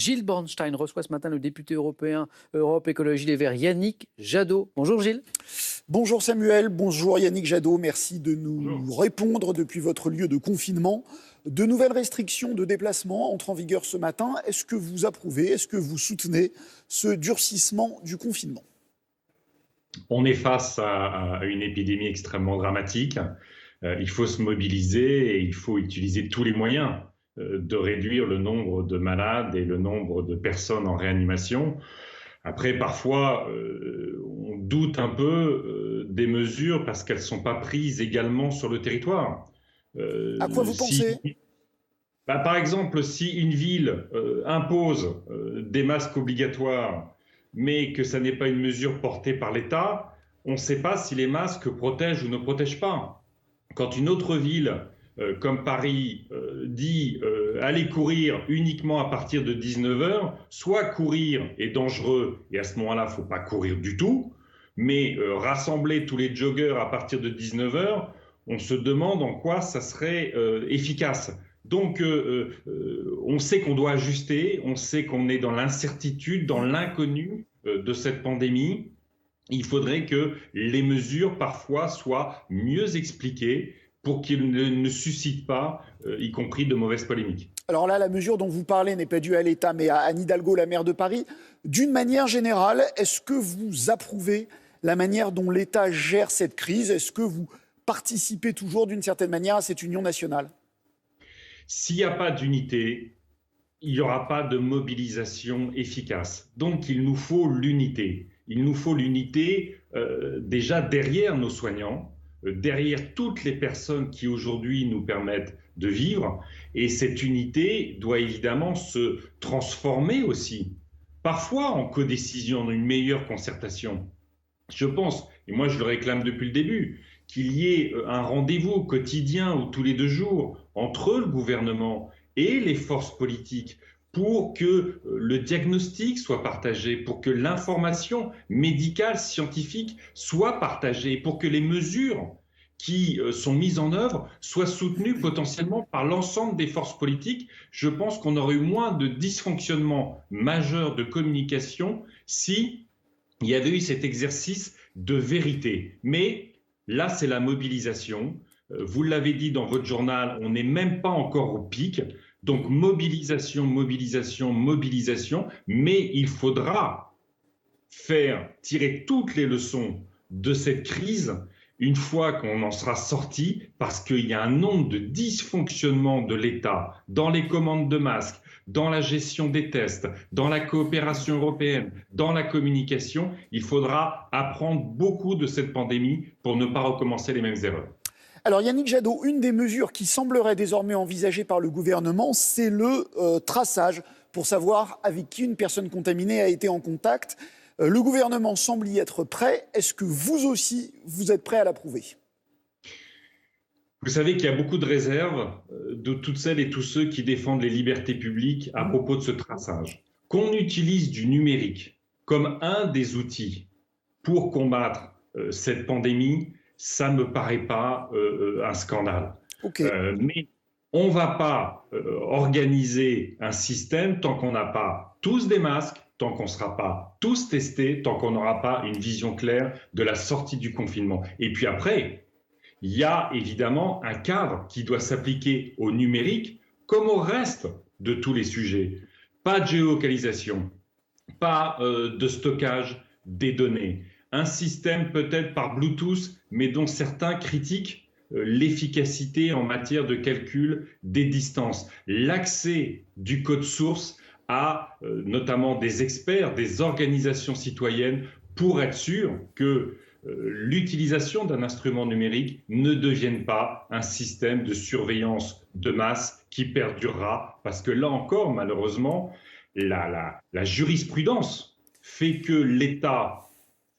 Gilles Bornstein reçoit ce matin le député européen Europe Écologie Les Verts, Yannick Jadot. Bonjour Gilles. Bonjour Samuel, bonjour Yannick Jadot. Merci de nous Bonjour. répondre depuis votre lieu de confinement. De nouvelles restrictions de déplacement entrent en vigueur ce matin. Est-ce que vous approuvez, est-ce que vous soutenez ce durcissement du confinement ? On est face à une épidémie extrêmement dramatique. Il faut se mobiliser et il faut utiliser tous les moyens de réduire le nombre de malades et le nombre de personnes en réanimation. Après, parfois, on doute un peu des mesures parce qu'elles ne sont pas prises également sur le territoire. À quoi vous pensez ? Par exemple, si une ville impose des masques obligatoires, mais que ça n'est pas une mesure portée par l'État, on ne sait pas si les masques protègent ou ne protègent pas. Quand une autre ville, comme Paris, dit allez courir uniquement à partir de 19h, soit courir est dangereux, et à ce moment-là, il ne faut pas courir du tout, mais rassembler tous les joggers à partir de 19h, on se demande en quoi ça serait efficace. Donc, on sait qu'on doit ajuster, on sait qu'on est dans l'incertitude, dans l'inconnu de cette pandémie. Il faudrait que les mesures, parfois, soient mieux expliquées pour qu'ils ne suscitent pas, y compris de mauvaises polémiques. Alors là, la mesure dont vous parlez n'est pas due à l'État, mais à Anne Hidalgo, la maire de Paris. D'une manière générale, est-ce que vous approuvez la manière dont l'État gère cette crise ? Est-ce que vous participez toujours d'une certaine manière à cette union nationale ? S'il n'y a pas d'unité, il n'y aura pas de mobilisation efficace. Donc, il nous faut l'unité. Il nous faut l'unité déjà derrière nos soignants, derrière toutes les personnes qui aujourd'hui nous permettent de vivre. Et cette unité doit évidemment se transformer aussi, parfois en codécision, en une meilleure concertation. Je pense, et moi je le réclame depuis le début, qu'il y ait un rendez-vous quotidien ou tous les 2 jours entre le gouvernement et les forces politiques pour que le diagnostic soit partagé, pour que l'information médicale, scientifique soit partagée, pour que les mesures qui sont mises en œuvre soient soutenues potentiellement par l'ensemble des forces politiques. Je pense qu'on aurait eu moins de dysfonctionnements majeurs de communication si il y avait eu cet exercice de vérité. Mais là, c'est la mobilisation. Vous l'avez dit dans votre journal, on n'est même pas encore au pic. Donc mobilisation, mobilisation, mobilisation. Mais il faudra tirer toutes les leçons de cette crise une fois qu'on en sera sorti, parce qu'il y a un nombre de dysfonctionnements de l'État dans les commandes de masques, dans la gestion des tests, dans la coopération européenne, dans la communication. Il faudra apprendre beaucoup de cette pandémie pour ne pas recommencer les mêmes erreurs. Alors Yannick Jadot, une des mesures qui semblerait désormais envisagée par le gouvernement, c'est le traçage pour savoir avec qui une personne contaminée a été en contact. Le gouvernement semble y être prêt. Est-ce que vous aussi, vous êtes prêt à l'approuver ? Vous savez qu'il y a beaucoup de réserves de toutes celles et tous ceux qui défendent les libertés publiques à propos de ce traçage. Qu'on utilise du numérique comme un des outils pour combattre cette pandémie, ça ne me paraît pas un scandale. Okay. Mais on ne va pas organiser un système tant qu'on n'a pas tous des masques, tant qu'on ne sera pas tous testés, tant qu'on n'aura pas une vision claire de la sortie du confinement. Et puis après, il y a évidemment un cadre qui doit s'appliquer au numérique comme au reste de tous les sujets. Pas de géolocalisation, pas de stockage des données. Un système peut-être par Bluetooth, mais dont certains critiquent l'efficacité en matière de calcul des distances. L'accès du code source à notamment des experts, des organisations citoyennes, pour être sûr que l'utilisation d'un instrument numérique ne devienne pas un système de surveillance de masse qui perdurera, parce que là encore, malheureusement, la jurisprudence fait que l'État,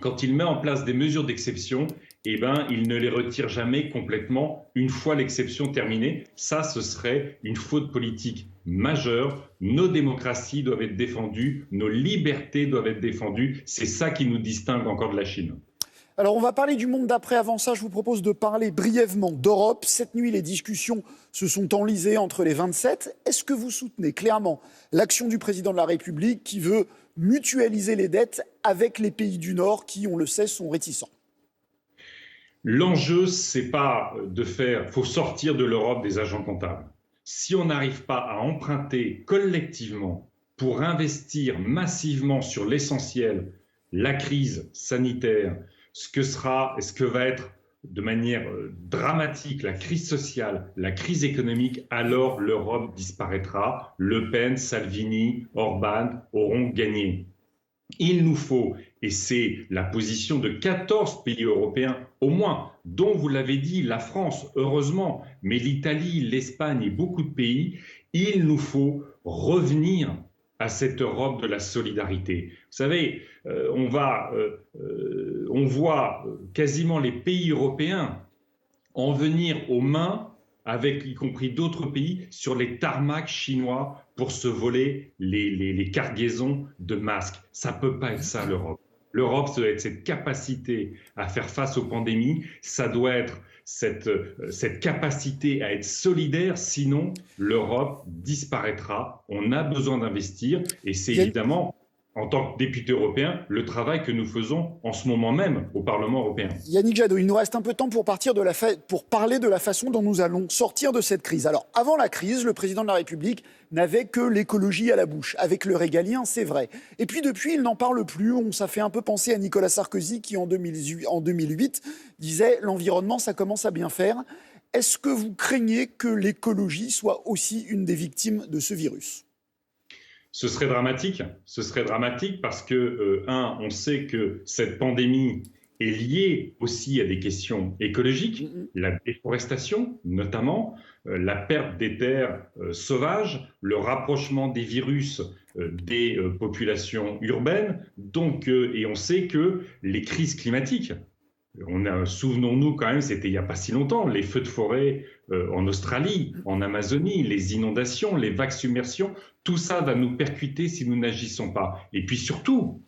quand il met en place des mesures d'exception, il ne les retire jamais complètement une fois l'exception terminée. Ça, ce serait une faute politique majeure. Nos démocraties doivent être défendues, nos libertés doivent être défendues. C'est ça qui nous distingue encore de la Chine. Alors, on va parler du monde d'après. Avant ça, je vous propose de parler brièvement d'Europe. Cette nuit, les discussions se sont enlisées entre les 27. Est-ce que vous soutenez clairement l'action du président de la République qui veut mutualiser les dettes avec les pays du Nord qui, on le sait, sont réticents? L'enjeu, c'est pas de faire, faut sortir de l'Europe des agents comptables. Si on n'arrive pas à emprunter collectivement pour investir massivement sur l'essentiel, la crise sanitaire, ce que va être de manière dramatique la crise sociale, la crise économique, alors l'Europe disparaîtra. Le Pen, Salvini, Orban auront gagné. Il nous faut, et c'est la position de 14 pays européens au moins, dont vous l'avez dit, la France, heureusement, mais l'Italie, l'Espagne et beaucoup de pays, il nous faut revenir à cette Europe de la solidarité. Vous savez, on voit quasiment les pays européens en venir aux mains, avec y compris d'autres pays, sur les tarmacs chinois pour se voler les cargaisons de masques. Ça ne peut pas être ça, l'Europe. L'Europe, ça doit être cette capacité à faire face aux pandémies, ça doit être cette capacité à être solidaire, sinon l'Europe disparaîtra. On a besoin d'investir et c'est évidemment, en tant que député européen, le travail que nous faisons en ce moment même au Parlement européen. Yannick Jadot, il nous reste un peu de temps pour parler de la façon dont nous allons sortir de cette crise. Alors, avant la crise, le président de la République n'avait que l'écologie à la bouche, avec le régalien, c'est vrai. Et puis depuis, il n'en parle plus. Ça fait un peu penser à Nicolas Sarkozy qui, en 2008, disait « l'environnement, ça commence à bien faire ». Est-ce que vous craignez que l'écologie soit aussi une des victimes de ce virus ? Ce serait dramatique parce que, on sait que cette pandémie est liée aussi à des questions écologiques, la déforestation notamment, la perte des terres sauvages, le rapprochement des virus des populations urbaines, et on sait que les crises climatiques, souvenons-nous quand même, c'était il n'y a pas si longtemps, les feux de forêt en Australie, en Amazonie, les inondations, les vagues submersions, tout ça va nous percuter si nous n'agissons pas. Et puis surtout,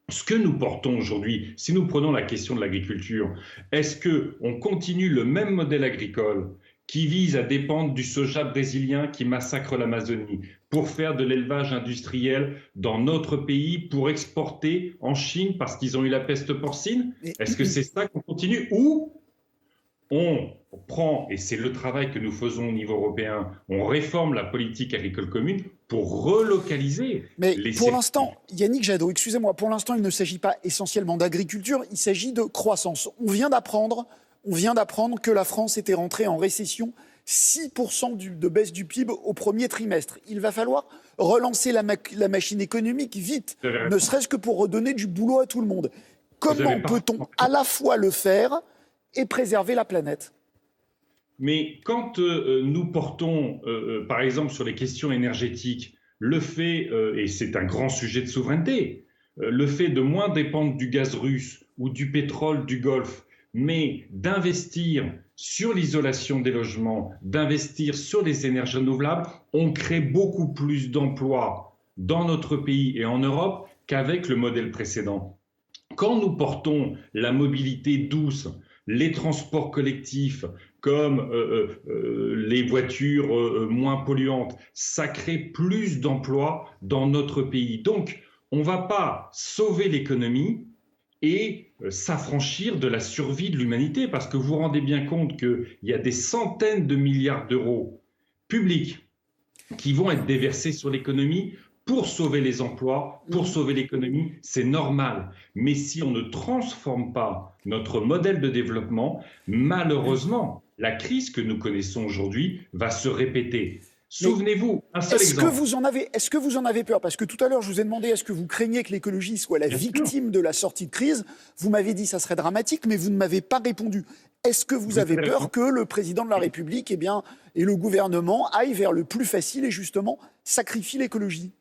ce que nous portons aujourd'hui, si nous prenons la question de l'agriculture, est-ce qu'on continue le même modèle agricole qui vise à dépendre du soja brésilien qui massacre l'Amazonie, pour faire de l'élevage industriel dans notre pays, pour exporter en Chine parce qu'ils ont eu la peste porcine? Est-ce que c'est ça qu'on continue? Ou on prend, et c'est le travail que nous faisons au niveau européen, on réforme la politique agricole commune pour relocaliser les... Pour l'instant, Yannick Jadot, excusez-moi, pour l'instant, il ne s'agit pas essentiellement d'agriculture, il s'agit de croissance. On vient d'apprendre que la France était rentrée en récession, 6% de baisse du PIB au premier trimestre. Il va falloir relancer la machine économique vite, ne serait-ce que pour redonner du boulot à tout le monde. Comment peut-on à la fois le faire et préserver la planète ? Mais quand nous portons, par exemple, sur les questions énergétiques, le fait, et c'est un grand sujet de souveraineté, le fait de moins dépendre du gaz russe ou du pétrole du Golfe, mais d'investir sur l'isolation des logements, d'investir sur les énergies renouvelables, on crée beaucoup plus d'emplois dans notre pays et en Europe qu'avec le modèle précédent. Quand nous portons la mobilité douce, les transports collectifs, comme les voitures moins polluantes, ça crée plus d'emplois dans notre pays. Donc, on ne va pas sauver l'économie et s'affranchir de la survie de l'humanité, parce que vous vous rendez bien compte qu'il y a des centaines de milliards d'euros publics qui vont être déversés sur l'économie pour sauver les emplois, pour sauver l'économie, c'est normal. Mais si on ne transforme pas notre modèle de développement, malheureusement, la crise que nous connaissons aujourd'hui va se répéter. Souvenez-vous, un seul exemple. Est-ce que vous en avez peur? Parce que tout à l'heure, je vous ai demandé est-ce que vous craignez que l'écologie soit la victime de la sortie de crise? Vous m'avez dit que ça serait dramatique, mais vous ne m'avez pas répondu. Est-ce que vous avez peur que le président de la République et le gouvernement aillent vers le plus facile et justement sacrifient l'écologie?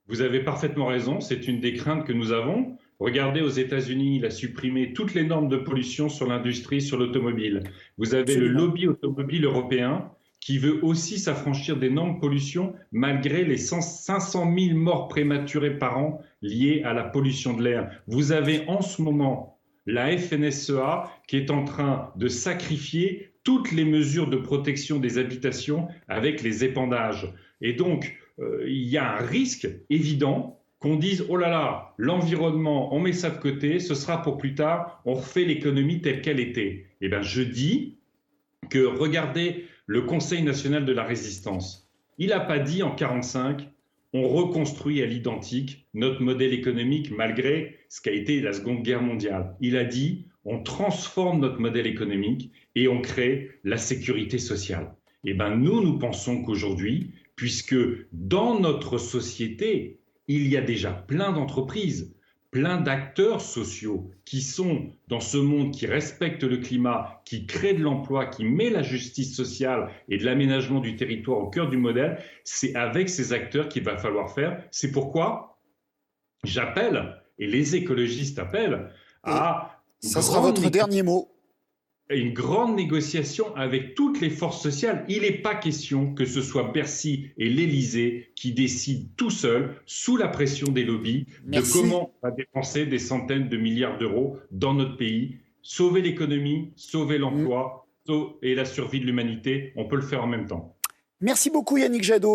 Vous avez parfaitement raison, c'est une des craintes que nous avons. Regardez, aux États-Unis, il a supprimé toutes les normes de pollution sur l'industrie, sur l'automobile. Vous avez le lobby automobile européen qui veut aussi s'affranchir des normes de pollution malgré les 500 000 morts prématurées par an liées à la pollution de l'air. Vous avez en ce moment la FNSEA qui est en train de sacrifier toutes les mesures de protection des habitations avec les épandages. Et donc, il y a un risque évident qu'on dise « Oh là là, l'environnement, on met ça de côté, ce sera pour plus tard, on refait l'économie telle qu'elle était. » Eh bien, je dis que regardez le Conseil national de la résistance. Il n'a pas dit en 1945 on reconstruit à l'identique notre modèle économique malgré ce qu'a été la Seconde Guerre mondiale. Il a dit on transforme notre modèle économique et on crée la sécurité sociale. Eh bien, nous pensons qu'aujourd'hui, puisque dans notre société, il y a déjà plein d'entreprises, plein d'acteurs sociaux qui sont dans ce monde, qui respectent le climat, qui créent de l'emploi, qui met la justice sociale et de l'aménagement du territoire au cœur du modèle, c'est avec ces acteurs qu'il va falloir faire. C'est pourquoi j'appelle, et les écologistes appellent, à ça sera votre dernier mot. Une grande négociation avec toutes les forces sociales. Il n'est pas question que ce soit Bercy et l'Élysée qui décident tout seuls, sous la pression des lobbies, de comment on va dépenser des centaines de milliards d'euros dans notre pays. Sauver l'économie, sauver l'emploi et la survie de l'humanité, on peut le faire en même temps. Merci beaucoup Yannick Jadot.